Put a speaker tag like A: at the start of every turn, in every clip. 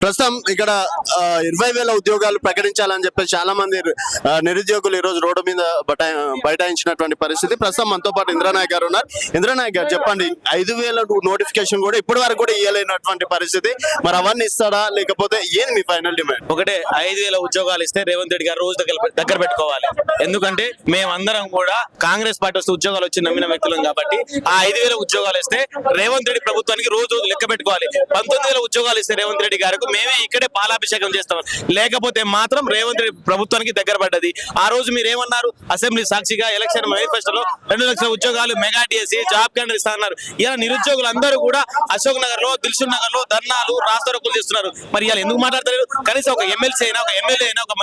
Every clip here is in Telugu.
A: ప్రస్తుతం ఇక్కడ 20,000 ఉద్యోగాలు ప్రకటించాలని చెప్పేసి చాలా మంది నిరుద్యోగులు ఈ రోజు రోడ్డు మీద బైఠాయించినటువంటి పరిస్థితి. ప్రస్తుతం మనతో పాటు ఇంద్రనాయక్ గారు ఉన్నారు. ఇంద్రనాయక్ గారు చెప్పండి, 5,000 నోటిఫికేషన్ కూడా ఇప్పటి వరకు కూడా ఇవ్వలేనటువంటి పరిస్థితి, మరి అవన్నీ ఇస్తారా లేకపోతే ఏంది మీ ఫైనల్ డిమాండ్?
B: ఒకటే 5,000 ఉద్యోగాలు ఇస్తే రేవంత్ రెడ్డి గారు రోజు దగ్గర పెట్టుకోవాలి. ఎందుకంటే మేమందరం కూడా కాంగ్రెస్ పార్టీ వస్తే ఉద్యోగాలు వచ్చి నమ్మిన వ్యక్తులం కాబట్టి ఆ 5,000 ఉద్యోగాలు ఇస్తే రేవంత్ రెడ్డి ప్రభుత్వానికి రోజు లెక్క పెట్టుకోవాలి. 19,000 ఉద్యోగాలు ఇస్తే రేవంత్ రెడ్డి గారికి మేమే ఇక్కడే పాలాభిషేకం చేస్తాం. లేకపోతే మాత్రం రేవంత్ రెడ్డి ప్రభుత్వానికి దగ్గర పడ్డది. ఆ రోజు మీరు ఏమన్నారు? అసెంబ్లీ సాక్షిగా ఎలక్షన్ మేనిఫెస్టోలో 2 లక్షల ఉద్యోగాలు మెగా డిఎస్సి జాబ్ క్యాలెండర్ ఇస్తారన్నారు. ఇలా నిరుద్యోగులు అందరూ కూడా అశోక్ నగర్ లో దిల్సుఖ్ నగర్ లో ధర్నాలు రాస్తారోకులు చేస్తున్నారు. మరి ఇలా ఎందుకు మాట్లాడతారు? కనీసం ఒక ఎమ్మెల్సీ అయినా ఒక ఎమ్మెల్యే అయినా ఒక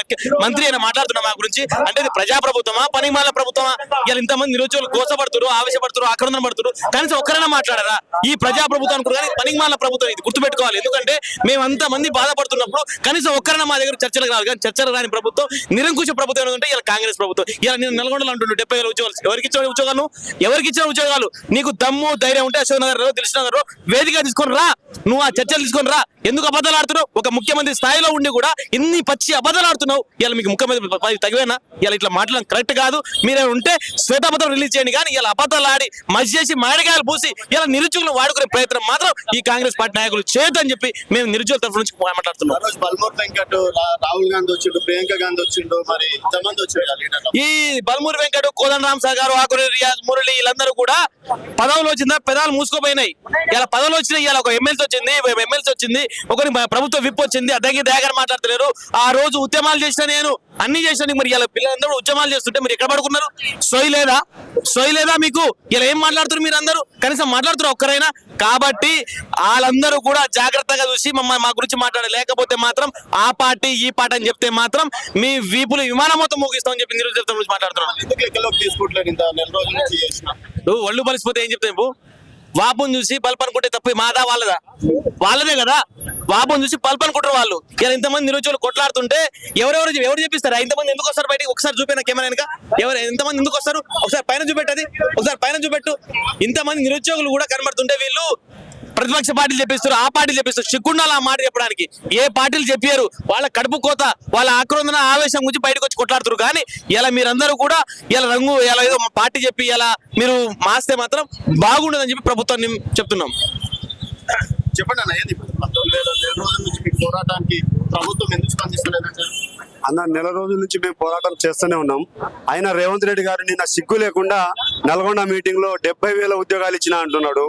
B: మంత్రి అయినా మాట్లాడుతున్నా మా గురించి అంటే ఇది ప్రజా ప్రభుత్వమా పనిమాల ప్రభుత్వమా? ఇలా ఇంతమంది నిరుద్యోగులు కోసపడుతున్నారు, ఆవేశపడుతున్నారు, ఆక్రందన పడుతున్నారు. కనీసం ఒక్కరైనా మాట్లాడారా? ఈ ప్రజా ప్రభుత్వం కానీ పనిమాల ప్రభుత్వం ఇది గుర్తుపెట్టుకోవాలి. ఎందుకంటే మేమంతా మంది బాధపడుతున్నప్పుడు కనీసం ఒక్కరైనా మా దగ్గర చర్చలకు రావాలి. కానీ చర్చలు రాని ప్రభుత్వం, నిరంకుశ ప్రభుత్వం ఏంటంటే ఇలా కాంగ్రెస్ ప్రభుత్వం. ఇలా నేను నల్గొండలో అంటుండే 70,000 ఉద్యోగాలు ఎవరికి ఇచ్చిన ఉద్యోగాలు? నీకు దమ్ము ధైర్యం ఉంటే అశోక్ నగర్ లో దిల్సుఖ్ నగర్ లో వేదిక తీసుకొని రా, నువ్వు ఆ చర్చలు తీసుకొని రా. ఎందుకు అబద్ధాలు ఆడుతున్నావు? ఒక ముఖ్యమంత్రి స్థాయిలో ఉండి కూడా ఇన్ని పచ్చి అబద్ధాలు ఆడుతున్నావు. ఇలా మీకు ముఖ్యమంత్రి తగివేనా? ఇలా ఇట్లా మాట్లాడడం కరెక్ట్ కాదు. మీరే ఉంటే శ్వేతపత్రం రిలీజ్ చేయండి. కానీ ఇలా అబద్ధాలు ఆడి మధ్య చేసి మాడికాయలు పూసి ఇలా నిరుద్యోగులు వాడుకునే ప్రయత్నం మాత్రం ఈ కాంగ్రెస్ పార్టీ నాయకులు చేయొద్దని చెప్పి మేము నిరుద్యోగుల తరఫు నుంచి మాట్లాడుతున్నాం.
A: బల్మూర్ వెంకట్, రాహుల్ గాంధీ వచ్చిండు, ప్రియాంక గాంధీ వచ్చిండు, మరి ఇంతమంది వచ్చారు.
B: ఈ బల్మూర్ వెంకట్, కోదండరామ్ సార్ గారు, ఆకురి రియాజ్, మురళి వీళ్ళందరూ కూడా పదవులు వచ్చిందా పెదాలు మూసుకోపోయినాయి. ఇలా పదవులు వచ్చినాయి. ఇలా ఒక ఎమ్మెల్సీ వచ్చింది, ఒకరి ప్రభుత్వ విప్ వచ్చింది. అద్దగి దయాగారు మాట్లాడతలేరు. ఆ రోజు ఉద్యమాలు చేసిన నేను అన్ని చేసిన మరి ఇలా పిల్లలందరూ ఉద్యమాలు చేస్తుంటే మీరు ఎక్కడ పడుకున్నారు? సోయి లేదా మీకు? ఇలా ఏం మాట్లాడుతున్నారు మీరు అందరూ? కనీసం మాట్లాడుతున్నారు ఒక్కరైనా? కాబట్టి వాళ్ళందరూ కూడా జాగ్రత్తగా చూసి మా గురించి మాట్లాడాలి. లేకపోతే మాత్రం ఆ పార్టీ ఈ పార్టీ అని చెప్తే మాత్రం మీ వీపులు విమానం మొత్తం మోగిస్తామని చెప్పి నిరుద్యోగం గురించి మాట్లాడుతున్నాం. నువ్వు ఒళ్ళు పరిస్థితి ఏం చెప్తావు? వాపుని చూసి బల్బ్ అనుకుంటే తప్ప మాదా వాళ్ళదే కదా. వాపుని చూసి బల్బ్ అనుకుంటారు వాళ్ళు. ఇలా ఇంతమంది నిరుద్యోగులు కొట్లాడుతుంటే ఎవరు చెప్పిస్తారా? ఇంతమంది ఎందుకు వస్తారు బయటికి? ఒకసారి చూపిన కెమెరా వెనక ఎంతమంది ఎందుకు వస్తారు? ఒకసారి పైన చూపెట్టు. ఇంతమంది నిరుద్యోగులు కూడా కనబడుతుంటే వీళ్ళు ప్రతిపక్ష పార్టీలు చెప్పిస్తారు, ఆ పార్టీలు చెప్పిస్తారు. సిగ్గుండాలి ఆ మాట చెప్పడానికి. ఏ పార్టీలు చెప్పారు? వాళ్ళ కడుపు కోత, వాళ్ళ ఆక్రందన ఆవేశం గురించి బయటకు వచ్చి కొట్లాడుతారు. కానీ ఇలా మీరందరూ కూడా ఇలా రంగు ఇలా ఏదో పార్టీ చెప్పి ఇలా మీరు మాస్తే మాత్రం బాగుండదని చెప్పి ప్రభుత్వాన్ని చెప్తున్నాం.
A: చెప్పండి అన్న, ఏది 19 రోజుల నుంచి మీ పోరాటానికి ప్రభుత్వం ఎందుకు స్పందిస్తలేదంటే?
C: అన్న, నెల రోజుల నుంచి మేము పోరాటం చేస్తూనే ఉన్నాం. అయినా రేవంత్ రెడ్డి గారు నిన్న సిగ్గు లేకుండా నల్గొండ మీటింగ్ లో 70,000 ఉద్యోగాలు ఇచ్చినా అంటున్నాడు.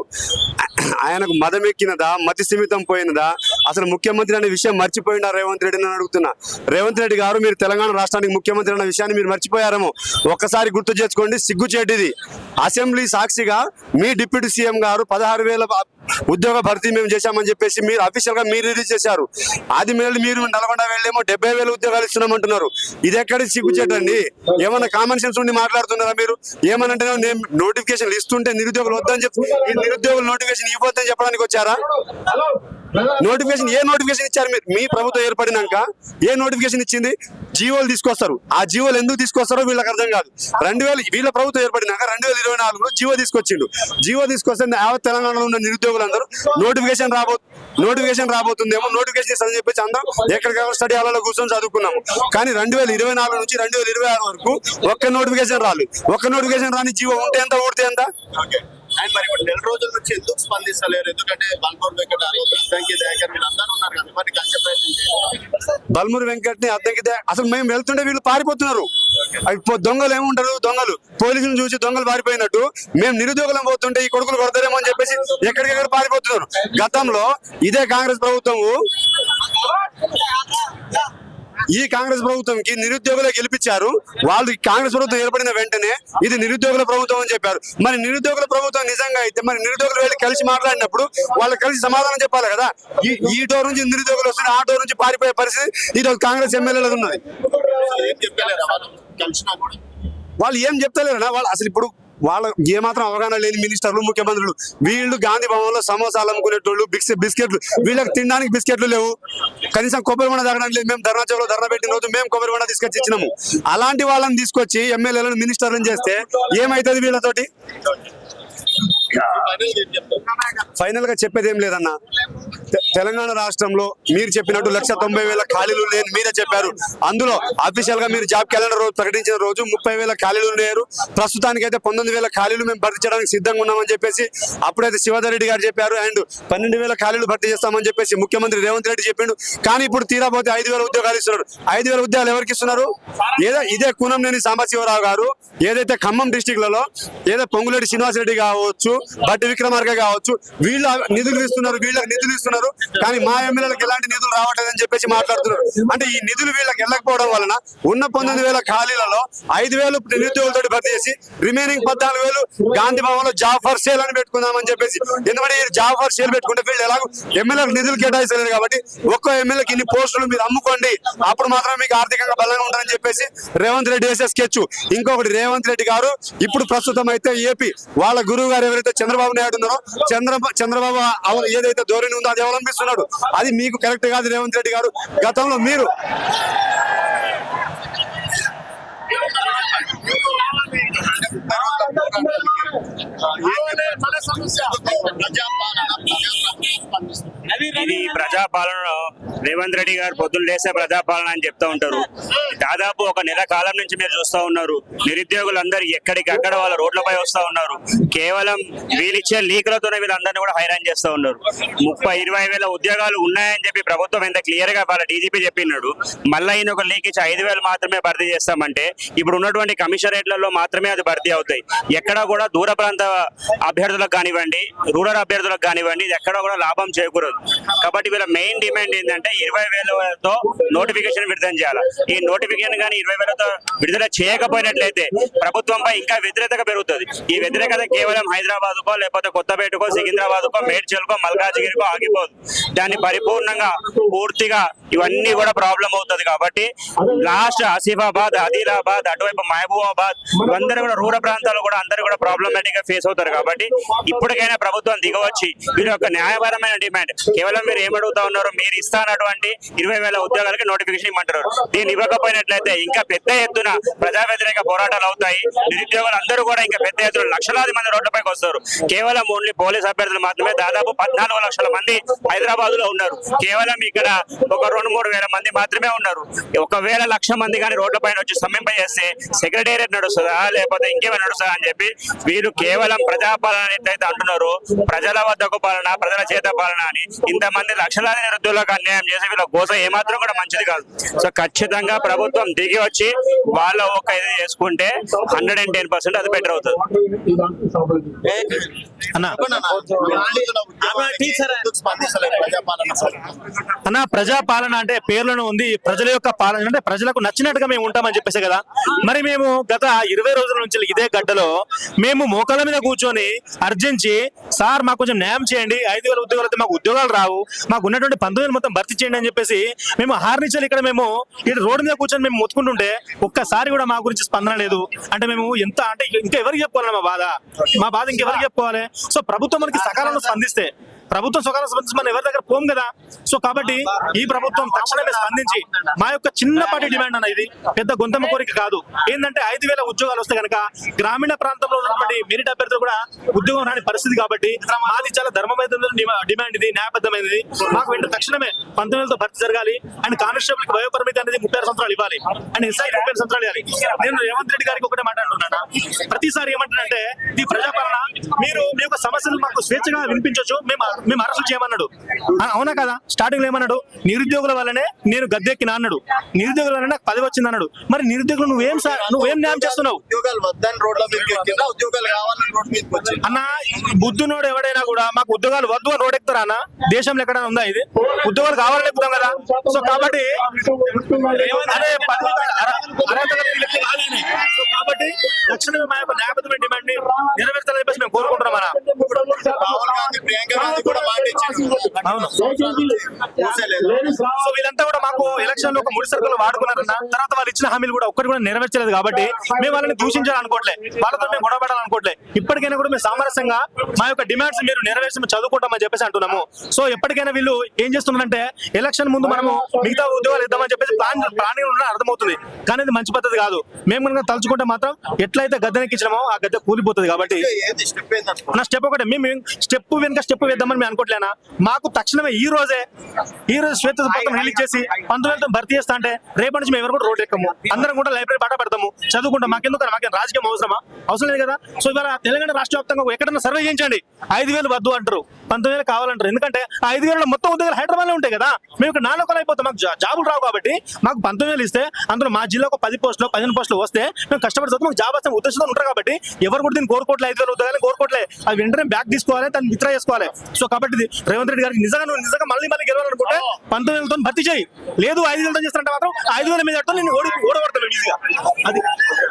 C: ఆయనకు మదం ఎక్కినదా, మతి స్థిమితం పోయినదా? అసలు ముఖ్యమంత్రి అనే విషయం మర్చిపోయిందా రేవంత్ రెడ్డిని అడుగుతున్నా. రేవంత్ రెడ్డి గారు, మీరు తెలంగాణ రాష్ట్రానికి ముఖ్యమంత్రి అన్న విషయాన్ని మీరు మర్చిపోయారేమో. ఒక్కసారి గుర్తు చేసుకోండి, సిగ్గుచేటిది. అసెంబ్లీ సాక్షిగా మీ డిప్యూటీ సీఎం గారు 16,000 ఉద్యోగ భర్తీ మేము చేశామని చెప్పేసి మీరు అఫీషియల్ గా మీరు రిలీజ్ చేశారు. అది మీరు నల్గొండ వెళ్ళేమో 70,000 ఉద్యోగాలు ఇస్తున్నామంటున్నారు. ఇది ఎక్కడి సిగ్గుచేటండి? ఏమన్నా కామన్ సెన్స్ ఉండి మాట్లాడుతున్నారా మీరు? ఏమనంటే నోటిఫికేషన్ ఇస్తుంటే నిరుద్యోగులు వద్దని చెప్పి ఈ నిరుద్యోగులు నోటిఫికేషన్ ఇవ్వద్దని చెప్పడానికి వచ్చారా? ఏ నోటిఫికేషన్ ఇచ్చారు మీరు? మీ ప్రభుత్వం ఏర్పడినాక ఏ నోటిఫికేషన్ ఇచ్చింది? జీవోలు తీసుకొస్తారు. ఆ జీవోలు ఎందుకు తీసుకొస్తారో వీళ్ళకి అర్థం కాదు. వీళ్ళ ప్రభుత్వం ఏర్పడినాక 2024లో జీవో తీసుకొచ్చిండు. జీవో తీసుకొస్తే యావత్ తెలంగాణలో ఉన్న నిరుద్యోగులందరూ నోటిఫికేషన్ రాబోతుందేమో, నోటిఫికేషన్ ఇస్తారని చెప్పేసి అందరం ఎక్కడికెక్కడ స్టడీ హాల్లో కూర్చొని చదువుకున్నాము. కానీ 2024 నుంచి 2026 వరకు ఒక్క నోటిఫికేషన్ రాని జీవో ఉంటే ఎంత, ఊడితే ఎంత?
A: అండ్ మరి ఇప్పుడు నెల రోజుల నుంచి ఎందుకు స్పందిస్తలేరు? ఎందుకంటే బల్మూర్ వెంకట్, అద్దంకి దయాకర్ వీళ్ళందరూ ఉన్నారు కదా, మరి కలిసే ప్రయత్నం.
C: బల్మూర్ వెంకట్ ని అద్దంకి అసలు మేము వెళ్తుంటే వీళ్ళు పారిపోతున్నారు. దొంగలు ఏముంటారు? దొంగలు పోలీసులు చూసి దొంగలు పారిపోయినట్టు మేము నిరుద్యోగులం పోతుంటే ఈ కొడుకులు కొడతారేమో అని చెప్పేసి ఎక్కడికెక్కడ పారిపోతున్నారు. గతంలో ఇదే కాంగ్రెస్ ప్రభుత్వము ఈ కాంగ్రెస్ ప్రభుత్వంకి నిరుద్యోగులు గెలిపించారు. వాళ్ళు కాంగ్రెస్ ప్రభుత్వం ఏర్పడిన వెంటనే ఇది నిరుద్యోగుల ప్రభుత్వం అని చెప్పారు. మరి నిరుద్యోగుల ప్రభుత్వం నిజంగా అయితే మరి నిరుద్యోగులు వెళ్ళి కలిసి మాట్లాడినప్పుడు వాళ్ళు కలిసి సమాధానం చెప్పాలి కదా. ఈ డోర్ నుంచి నిరుద్యోగులు వస్తుంది, ఆ డోర్ నుంచి పారిపోయే పరిస్థితి ఇది కాంగ్రెస్ ఎమ్మెల్యేలకు ఉన్నది. వాళ్ళు ఏం చెప్తలేరన్నా? వాళ్ళు అసలు ఇప్పుడు వాళ్ళ ఏమాత్రం అవగాహన లేని మినిస్టర్లు, ముఖ్యమంత్రులు వీళ్ళు గాంధీ భవన్లో సమోసాలు అమ్ముకునేటోళ్ళు, బిస్కెట్లు, వీళ్ళకి తినడానికి బిస్కెట్లు లేవు, కనీసం కొబ్బరి బండ తాగడానికి లేదు. మేము ధర్నా చౌక్లో ధర్నా పెట్టిన రోజు మేము కొబ్బరి బండ తీసుకొచ్చి ఇచ్చినాము. అలాంటి వాళ్ళని తీసుకొచ్చి ఎమ్మెల్యేలను, మినిస్టర్లను చేస్తే ఏమైతుంది వీళ్ళతోటి? ఫైనల్ గా చెప్పేది ఏం లేదన్న. తెలంగాణ రాష్ట్రంలో మీరు చెప్పినట్టు 1,90,000 ఖాళీలు లేని మీరే చెప్పారు. అందులో అఫీషియల్ గా మీరు జాబ్ క్యాలెండర్ రోజు ప్రకటించిన రోజు 30,000 ఖాళీలు లేరు. ప్రస్తుతానికి అయితే 19,000 ఖాళీలు మేము భర్తీ చేయడానికి సిద్ధంగా ఉన్నామని చెప్పేసి అప్పుడైతే శివధర్ రెడ్డి గారు చెప్పారు. అండ్ 12,000 ఖాళీలు భర్తీ చేస్తామని చెప్పేసి ముఖ్యమంత్రి రేవంత్ రెడ్డి చెప్పిండు. కానీ ఇప్పుడు తీరాపోతే 5,000 ఉద్యోగాలు ఇస్తున్నారు. 5,000 ఉద్యోగాలు ఎవరికి ఇస్తున్నారు? ఇదే కూనంనేని సాంబశివరావు గారు ఏదైతే ఖమ్మం డిస్టిక్ లలో ఏదో పొంగులేటి శ్రీనివాస్ రెడ్డి కావచ్చు, బట్టి విక్రమార్క కావచ్చు, వీళ్ళ నిధులు ఇస్తున్నారు, వీళ్ళకి నిధులు ఇస్తున్నారు. కానీ మా ఎమ్మెల్యేలకు ఎలాంటి నిధులు రావట్లేదని చెప్పేసి మాట్లాడుతున్నారు. అంటే ఈ నిధులు వీళ్ళకి వెళ్ళకపోవడం వలన ఉన్న 19,000 ఖాళీలలో 5,000 నిరుద్యోగులతో భర్తీ చేసి రిమైనింగ్ 14,000 గాంధీ భవన్ లో జాబ్ ఫర్ సేల్ అని పెట్టుకుందామని చెప్పేసి. ఎందుకంటే ఈ జాబ్ ఫర్ సేల్ పెట్టుకుంటే వీళ్ళు ఎలాగో ఎమ్మెల్యేలకు నిధులు కేటాయిస్తలేదు కాబట్టి ఒక్క ఎమ్మెల్యేకి ఇన్ని పోస్టులు మీరు అమ్ముకోండి, అప్పుడు మాత్రమే మీకు ఆర్థికంగా బలంగా ఉంటారని చెప్పేసి రేవంత్ రెడ్డి వేసే స్కెచ్. ఇంకొకటి, రేవంత్ రెడ్డి గారు ఇప్పుడు ప్రస్తుతం అయితే ఏపీ వాళ్ళ గురువు గారు ఎవరైతే చంద్రబాబు నాయుడు ఉన్నారో చంద్రబాబు ఏదైతే ధోరణి ఉందో అది అవలంబిస్తున్నాడు. అది మీకు కరెక్ట్ కాదు రేవంత్ రెడ్డి గారు. గతంలో మీరు
D: ఇది ప్రజాపాలన. రేవంత్ రెడ్డి గారు పొద్దున్న లేసే ప్రజాపాలన అని చెప్తా ఉంటారు. దాదాపు ఒక నెల కాలం నుంచి మీరు చూస్తా ఉన్నారు, నిరుద్యోగులందరూ ఎక్కడికక్కడ వాళ్ళ రోడ్లపై వస్తా ఉన్నారు. కేవలం వీళ్ళిచ్చే లీకులతోనే వీళ్ళందరినీ కూడా హైరాన్ చేస్తా ఉన్నారు. 30-20 ఉద్యోగాలు ఉన్నాయని చెప్పి ప్రభుత్వం ఎంత క్లియర్ గా వాళ్ళ డీజీపీ చెప్పినాడు. మళ్ళీ ఈయన ఒక లీక్ ఇచ్చి 5,000 మాత్రమే భర్తీ చేస్తామంటే ఇప్పుడు ఉన్నటువంటి కమిషనరేట్లలో మాత్రమే అది భర్తీ అవుతాయి. ఎక్కడా కూడా దూర ప్రాంత అభ్యర్థులకు కానివ్వండి, రూరల్ అభ్యర్థులకు కానివ్వండి, ఇది ఎక్కడా కూడా లాభం చేకూరదు. కాబట్టి వీళ్ళ మెయిన్ డిమాండ్ ఏంటంటే 20,000తో నోటిఫికేషన్ విడుదల చేయాలి. ఈ నోటిఫికేషన్ కానీ 20,000తో విడుదల చేయకపోయినట్లయితే ప్రభుత్వంపై ఇంకా వ్యతిరేకత పెరుగుతుంది. ఈ వ్యతిరేకత కేవలం హైదరాబాద్కో లేకపోతే కొత్తపేటకో సికింద్రాబాద్కో మేడ్చల్కో మల్కాజిగిరికో ఆగిపోదు. దాన్ని పరిపూర్ణంగా పూర్తిగా ఇవన్నీ కూడా ప్రాబ్లం అవుతుంది. కాబట్టి లాస్ట్ ఆసిఫాబాద్, ఆదిలాబాద్, అటువైపు మహబూబాబాద్ ఇవందరూ కూడా రూరల్ ప్రాంతాలు కూడా అందరూ కూడా ప్రాబ్లమాటిక్ గా ఫేస్ అవుతారు. కాబట్టి ఇప్పటికైనా ప్రభుత్వం దిగవచ్చి వీరి యొక్క న్యాయపరమైన డిమాండ్ కేవలం మీరు ఏమడుగుతా ఉన్నారు, మీరు ఇస్తానటువంటి 20,000 ఉద్యోగాలకి నోటిఫికేషన్ ఇవ్వమంటారు. దీన్ని ఇవ్వకపోయినట్లయితే ఇంకా పెద్ద ఎత్తున ప్రజా వ్యతిరేక పోరాటాలు అవుతాయి. నిరుద్యోగులు అందరూ కూడా ఇంకా పెద్ద ఎత్తున లక్షలాది మంది రోడ్లపైకి వస్తారు. కేవలం ఓన్లీ పోలీస్ అభ్యర్థులు మాత్రమే దాదాపు 14 లక్షల మంది హైదరాబాద్ లో ఉన్నారు. కేవలం ఇక్కడ ఒక 2-3 వేల మంది మాత్రమే ఉన్నారు. ఒకవేళ 1,00,000 మంది కానీ రోడ్లపైన వచ్చి సమ్మింపజేస్తే సెక్రటేరియట్ నడుస్తుందా లేకపోతే ఇంకేమైనా నడుస్తుందా అని చెప్పి వీరు కేవలం ప్రజాపాలన ఎట్లయితే అంటున్నారు, ప్రజల వద్దకు పాలన, ప్రజల చేత పాలన అని ఇంతమంది లక్షలాది నిరుద్యోగులకు అన్యాయం చేసి వీళ్ళ కోసం ఏమాత్రం కూడా మంచిది కాదు. సో ఖచ్చితంగా ప్రభుత్వం దిగి వచ్చి వాళ్ళ ఒక ఇది చేసుకుంటే 110% అది బెటర్ అవుతుంది.
E: అన్న, ప్రజాపాలన అంటే పేర్లను ఉంది, ప్రజల యొక్క పాలన అంటే ప్రజలకు నచ్చినట్టుగా మేము ఉంటామని చెప్పేసి కదా. మరి మేము గత 20 రోజుల నుంచి ఇదే గడ్డలో మేము మోకాళ్ళ మీద కూర్చొని అర్జించి, సార్ మాకు కొంచెం న్యాయం చేయండి, 5,000 ఉద్యోగాలు అయితే మాకు ఉద్యోగాలు రావు, మాకు ఉన్నటువంటి 19,000 మొత్తం భర్తీ చేయండి అని చెప్పేసి మేము హార్నిచల్ ఇక్కడ మేము ఇక్కడ రోడ్డు మీద కూర్చొని మేము మొత్తుకుంటుంటే ఒక్కసారి కూడా మా గురించి స్పందన లేదు. అంటే మేము ఎంత అంటే ఇంకా ఎవరికి చెప్పుకోవాలి మా బాధ ఇంకెవరికి చెప్పుకోవాలి? సో ప్రభుత్వం మనకి సకాలంలో స్పందిస్తే, ప్రభుత్వం సకాలంలో స్పందించి మనం ఎవరి దగ్గర పోం కదా. సో కాబట్టి ఈ ప్రభుత్వం తక్షణమే స్పందించి మా యొక్క చిన్నపాటి డిమాండ్ అన్న, ఇది పెద్ద గొంతమ్మ కోరిక కాదు. ఏంటంటే 5,000 ఉద్యోగాలు వస్తే కనుక గ్రామీణ ప్రాంతంలో ఉన్నటువంటి మెరిట్ అభ్యర్థులు కూడా ఉద్యోగం రాని పరిస్థితి. కాబట్టి మాది చాలా ధర్మమైన డిమాండ్, ఇది న్యాయబద్ధమైనది. మాకు వెంటనే తక్షణమే 19,000తో భర్తీ జరగాలి. అండ్ కానిస్టేబుల్ కి వయోపరిమితి అనేది 36 సంవత్సరాలు ఇవ్వాలి. అండ్ ఎస్ఐ 30 సంవత్సరాలు ఇవ్వాలి. నేను రేవంత్ రెడ్డి గారికి ఒకటే మాట అంటున్నాను, ప్రతిసారి ఏమంటానంటే ఈ ప్రజాపాలన మీరు మీ యొక్క సమస్యలు మాకు స్వేచ్ఛగా వినిపించవచ్చు, మేము అరెస్టు చేయమన్నాడు. అవునా కదా? స్టార్టింగ్ లో ఏమన్నాడు, నిరుద్యోగుల వల్లనే నేను గద్దెక్కినా అన్నాడు. నిరుద్యోగుల వల్లనే నాకు 10 వచ్చింది అన్నాడు. మరి నిరుద్యోగులు నువ్వేం న్యాయం చేస్తున్నావు అన్న? బుద్ధునోడు ఎవడైనా కూడా మాకు ఉద్యోగాలు వద్దు అని రోడ్ ఎక్కుతారా అన్న? దేశంలో ఎక్కడైనా ఉందా ఇది? ఉద్యోగాలు కావాలని ఎక్కుతాం కదా. సో కాబట్టి కాబట్టి తక్షణమే మా యొక్క న్యాయబద్ధమైన డిమాండ్ ని నెరవేర్చాలని చెప్పేసి మేము కోరుకుంటున్నాం అన్న.
A: కూడా మాట ఇచ్చారు కదా.
E: అవును.
A: చూసేలేదు.
E: సో వీళ్ళంతా కూడా మాకు ఎలక్షన్ లో ఒక ముడి సరుకులు వాడుకున్నారన్న తర్వాత వాళ్ళు ఇచ్చిన హామీలు కూడా ఒక్కటి కూడా నెరవేర్చలేదు కాబట్టి మేము వాళ్ళని దూషించాలనుకోవట్లే, వాళ్ళతో మేము గొడవపడాలనుకోవట్లే. ఇప్పటికైనా కూడా మేము సామరస్యంగా మా యొక్క డిమాండ్స్ మీరు నెరవేర్చి మేము చదువుకుంటామని చెప్పేసి అంటున్నాము. సో ఎప్పటికైనా వీళ్ళు ఏం చేస్తున్నారంటే ఎలక్షన్ ముందు మనము మిగతా ఉద్యోగాలు ఇద్దామని చెప్పేసి ప్లానింగ్ ఉన్న అర్థమవుతుంది, కానీ అది మంచి పద్ధతి కాదు. మేము కనుక తలుచుకుంటే మాత్రం ఎట్లయితే గద్దెనెక్కించినామో ఆ గద్దె కూలిపోతుంది. కాబట్టి
A: ఏది స్టెప్ ఏంటంటే
E: నా స్టెప్ ఒకటే, మేము స్టెప్ వెనుక స్టెప్ వేద్దామని మేము అనుకోవట్లేనా. మాకు తక్షణమే ఈ రోజు శ్వేత పత్రం రిలీజ్ చేసి 19,000 భర్తీ చేస్తా అంటే రేపటి నుంచి మేము ఎవరు కూడా రోడ్ ఎక్కము, అందరం కూడా లైబ్రరీ బాట పెడతాము, చదువుకుంటాం. మాకెందుకు మాకేం రాజకీయం అవసరమా? అవసరం లేదు కదా. సో ఇవాళ తెలంగాణ రాష్ట్ర వ్యాప్తంగా ఎక్కడన్నా సర్వే చేయించండి, 5,000 వద్దు అంటారు, 19,000 కావాలంటారు. ఎందుకంటే ఆ 5,000 మొత్తం ఉద్యోగాలు హైదరాబాద్ లో ఉంటాయి కదా. మేము ఇక్కడ నాలుగు అయిపోతాం, మాకు జాబులు రావు కాబట్టి మాకు 19,000 ఇస్తే అందులో మా జిల్లాకు 10 పోస్టులు 15 పోస్టులు వస్తే మేము కష్టపడి చదువు మాకు జాబ్ వస్తే ఉద్దేశంతో ఉంటారు. కాబట్టి ఎవరు కూడా దీన్ని కోరుకోవట్లే, 5,000 ఉద్యోగాలు కోరుకోవట్లే. అది వెంటనే బ్యాక్ తీసుకోవాలి, దాన్ని విత్డ్రా చేసుకోవాలి. సో కాబట్టి రేవంత్ రెడ్డి గారికి నిజంగా మళ్ళీ గెలవాలనుకుంటే 19,000తో భర్తీ చేయి, లేదు 5,000తో చేస్తారంటే మాత్రం 5,000 మీద నేను ఓడగొడతాను ఈజీగా. అది